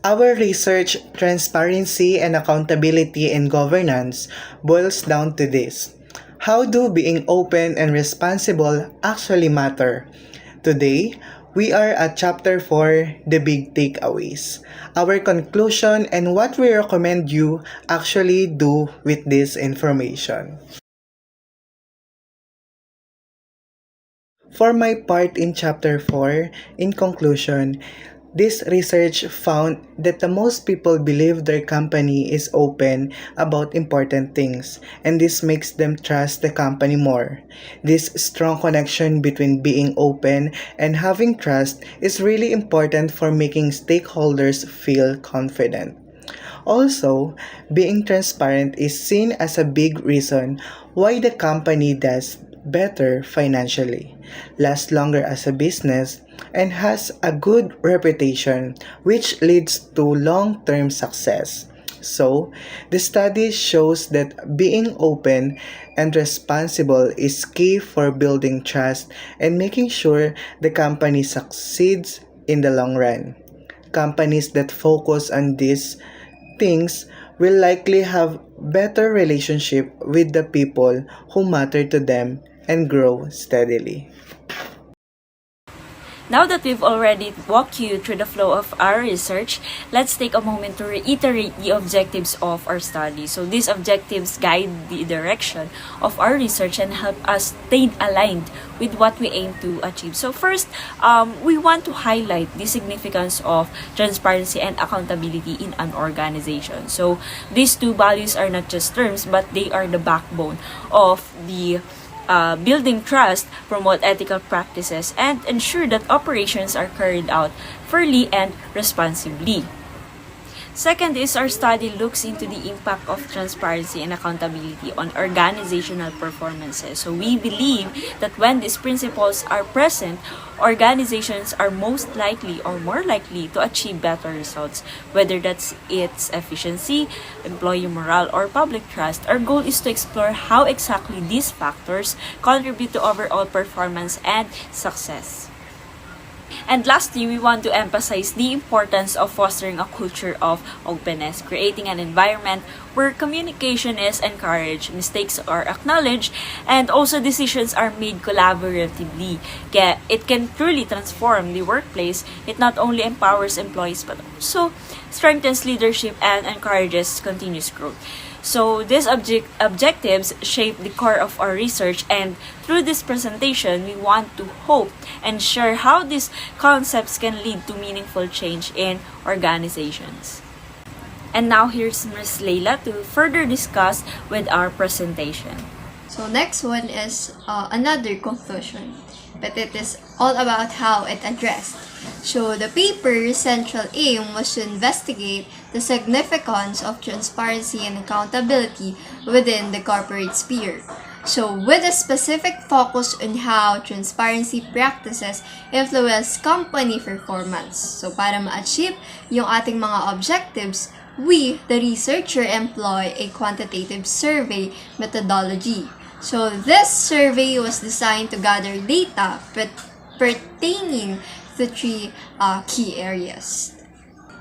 Our research, transparency, and accountability in governance boils down to this. How do being open and responsible actually matter? Today, we are at Chapter 4, The Big Takeaways. Our conclusion and what we recommend you actually do with this information. For my part in Chapter 4, in conclusion, this research found that the most people believe their company is open about important things, and this makes them trust the company more. This strong connection between being open and having trust is really important for making stakeholders feel confident. Also, being transparent is seen as a big reason why the company does better financially, lasts longer as a business, and has a good reputation, which leads to long-term success. So, the study shows that being open and responsible is key for building trust and making sure the company succeeds in the long run. Companies that focus on these things will likely have better relationship with the people who matter to them and grow steadily. Now that we've already walked you through the flow of our research, let's take a moment to reiterate the objectives of our study. So these objectives guide the direction of our research and help us stay aligned with what we aim to achieve. So first, we want to highlight the significance of transparency and accountability in an organization. So these two values are not just terms, but they are the backbone of the building trust, promote ethical practices, and ensure that operations are carried out fairly and responsibly. Second is our study looks into the impact of transparency and accountability on organizational performances. So we believe that when these principles are present, organizations are most likely or more likely to achieve better results, whether that's its efficiency, employee morale, or public trust. Our goal is to explore how exactly these factors contribute to overall performance and success. And lastly, we want to emphasize the importance of fostering a culture of openness, creating an environment where communication is encouraged, mistakes are acknowledged, and also decisions are made collaboratively. It can truly transform the workplace. It not only empowers employees but also strengthens leadership and encourages continuous growth. So these objectives shape the core of our research, and through this presentation, we want to hope and share how these concepts can lead to meaningful change in organizations. And now here's Ms. Leila to further discuss with our presentation. So next one is another conclusion, but it is all about how it addressed. So the paper's central aim was to investigate the significance of transparency and accountability within the corporate sphere. So with a specific focus on how transparency practices influence company performance. So para ma-achieve yung ating mga objectives, we, the researcher, employ a quantitative survey methodology. So this survey was designed to gather data pertaining to three key areas.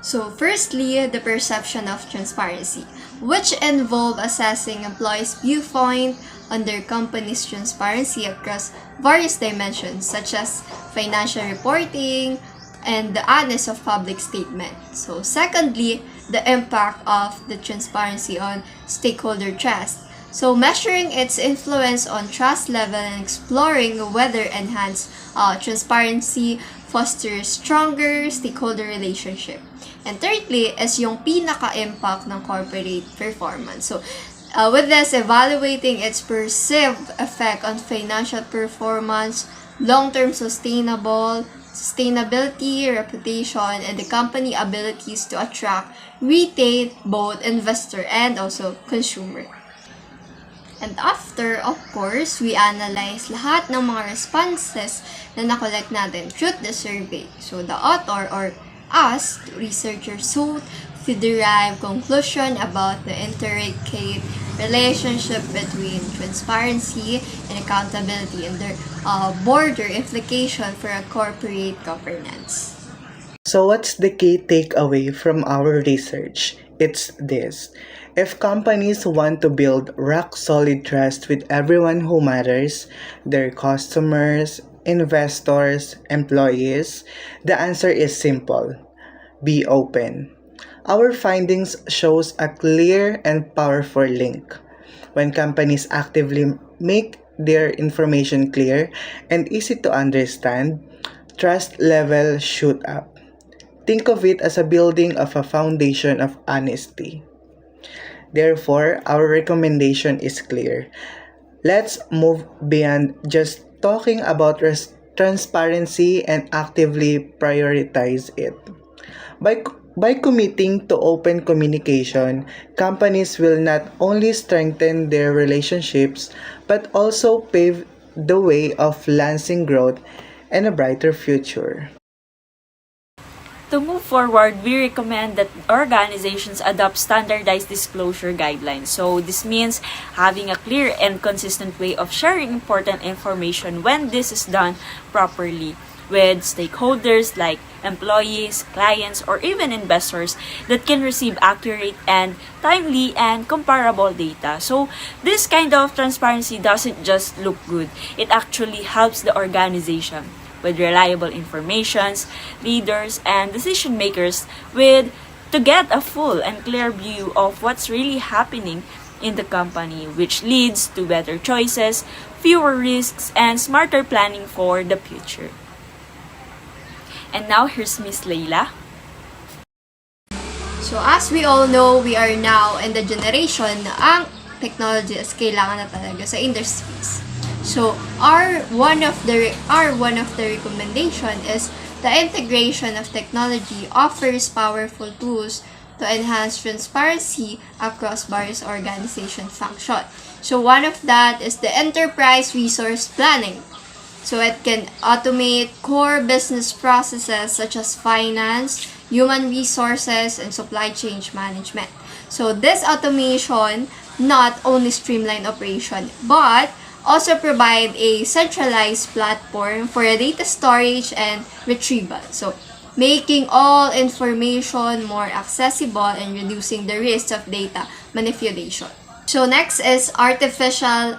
So firstly, the perception of transparency, which involve assessing employees' viewpoint on their company's transparency across various dimensions such as financial reporting and the honest of public statement. So secondly, the impact of the transparency on stakeholder trust. So measuring its influence on trust level and exploring whether enhanced transparency fosters stronger stakeholder relationship. And thirdly is yung pinaka-impact ng corporate performance. So with this, evaluating its perceived effect on financial performance, long-term sustainability, reputation, and the company abilities to attract, retain both investor and also consumer. And after, of course, we analyze lahat ng mga responses na nakolect natin through the survey. So the author or us, researchers, sought to derive conclusion about the intricate relationship between transparency and accountability and their broader implication for a corporate governance. So, what's the key takeaway from our research? It's this. If companies want to build rock solid trust with everyone who matters, their customers, investors, employees, the answer is simple: be open. Our findings shows a clear and powerful link. When companies actively make their information clear and easy to understand, trust level shoot up. Think of it as a building of a foundation of honesty. Therefore, our recommendation is clear. Let's move beyond just talking about transparency and actively prioritize it. By committing to open communication, companies will not only strengthen their relationships but also pave the way of lancing growth and a brighter future. To move forward, we recommend that organizations adopt standardized disclosure guidelines. So this means having a clear and consistent way of sharing important information when this is done properly with stakeholders like employees, clients, or even investors that can receive accurate and timely and comparable data. So this kind of transparency doesn't just look good, it actually helps the organization with reliable informations, leaders, and decision makers to get a full and clear view of what's really happening in the company, which leads to better choices, fewer risks, and smarter planning for the future. And now here's Miss Leila. So as we all know, we are now in the generation na ang technology is kailangan na talaga sa industries. So our one of the recommendation is the integration of technology offers powerful tools to enhance transparency across various organization function. So one of that is the enterprise resource planning. So it can automate core business processes such as finance, human resources, and supply chain management. So this automation not only streamline operation but also provide a centralized platform for data storage and retrieval. So making all information more accessible and reducing the risk of data manipulation. So next is artificial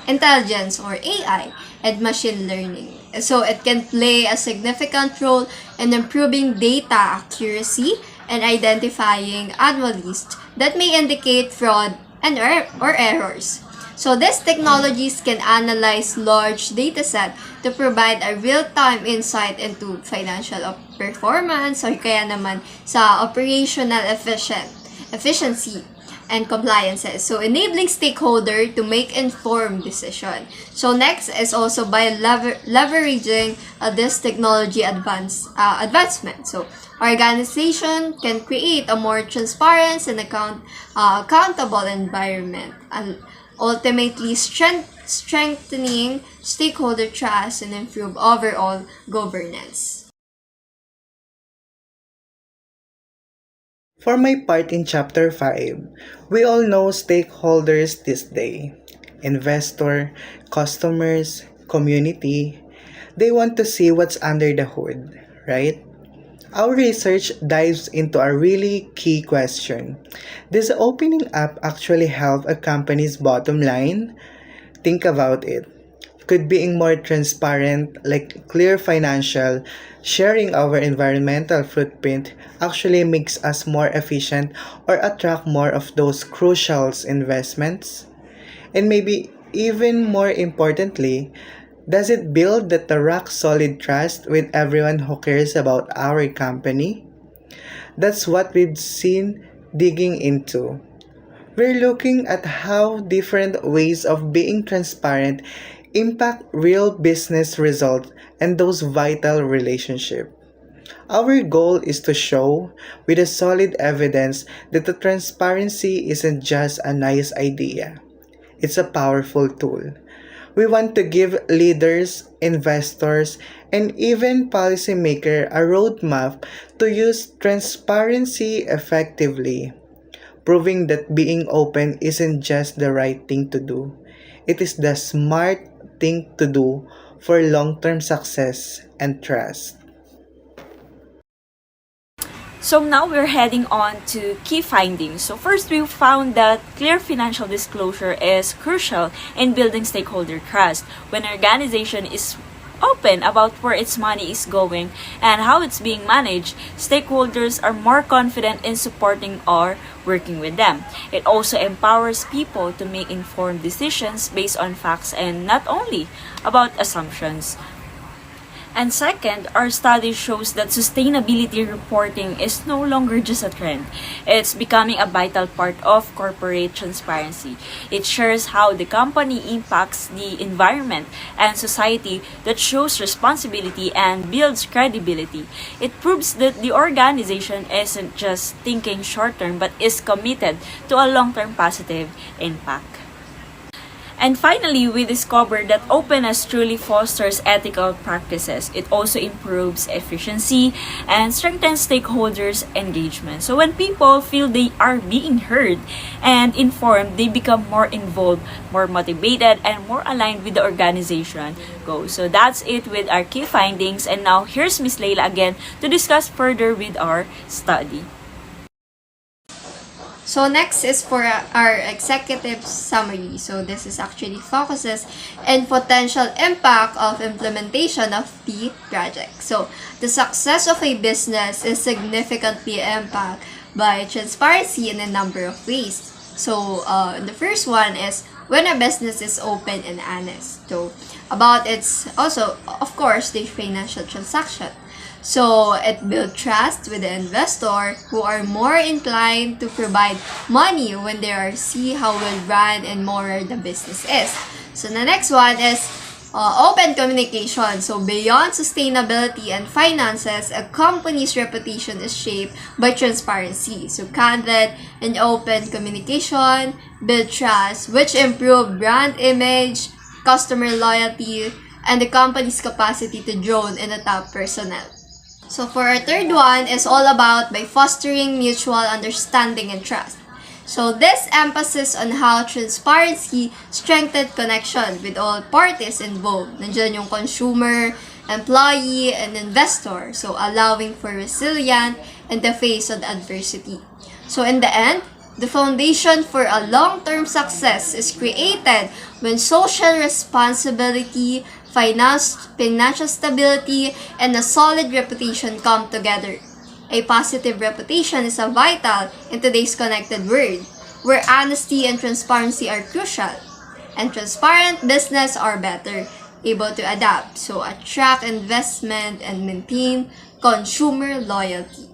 intelligence or AI and machine learning. So it can play a significant role in improving data accuracy and identifying anomalies that may indicate fraud and or errors. So these technologies can analyze large dataset to provide a real-time insight into financial performance or kaya naman sa operational efficiency and compliances. So enabling stakeholder to make informed decision. So next is also by leveraging this technology advancement. So organization can create a more transparent and accountable environment, and ultimately strengthening stakeholder trust and improve overall governance. For my part in Chapter 5, we all know stakeholders this day: investor, customers, community. They want to see what's under the hood, right? Our research dives into a really key question. Does opening up actually help a company's bottom line? Think about it. Could being more transparent, like clear financial, sharing our environmental footprint actually makes us more efficient or attract more of those crucial investments? And maybe even more importantly, does it build that the rock solid trust with everyone who cares about our company? That's what we've seen digging into. We're looking at how different ways of being transparent impact real business results and those vital relationships. Our goal is to show, with a solid evidence, that the transparency isn't just a nice idea. It's a powerful tool. We want to give leaders, investors, and even policymakers a roadmap to use transparency effectively, proving that being open isn't just the right thing to do. It is the smart thing to do for long-term success and trust. So now we're heading on to key findings. So first, we found that clear financial disclosure is crucial in building stakeholder trust. When an organization is open about where its money is going and how it's being managed, stakeholders are more confident in supporting or working with them. It also empowers people to make informed decisions based on facts and not only about assumptions. And second, our study shows that sustainability reporting is no longer just a trend. It's becoming a vital part of corporate transparency. It shares how the company impacts the environment and society, that shows responsibility and builds credibility. It proves that the organization isn't just thinking short term but is committed to a long-term positive impact. And finally, we discovered that openness truly fosters ethical practices. It also improves efficiency and strengthens stakeholders' engagement. So when people feel they are being heard and informed, they become more involved, more motivated, and more aligned with the organization goals. So that's it with our key findings. And now here's Miss Leila again to discuss further with our study. So next is for our executive summary. So this is actually focuses and potential impact of implementation of the project. So the success of a business is significantly impacted by transparency in a number of ways. So the first one is when a business is open and honest. So about its also, of course, the financial transaction. So it builds trust with the investor who are more inclined to provide money when they are see how well run and moral the business is. So the next one is open communication. So beyond sustainability and finances, a company's reputation is shaped by transparency. So candid and open communication build trust, which improve brand image, customer loyalty, and the company's capacity to draw in the top personnel. So for our third one is all about by fostering mutual understanding and trust. So this emphasis on how transparency strengthened connection with all parties involved. Nandiyan yung consumer, employee, and investor. So allowing for resilience in the face of adversity. So in the end, the foundation for a long-term success is created when social responsibility, financial stability, and a solid reputation come together. A positive reputation is a vital in today's connected world, where honesty and transparency are crucial, and transparent business are better able to adapt, so attract investment and maintain consumer loyalty.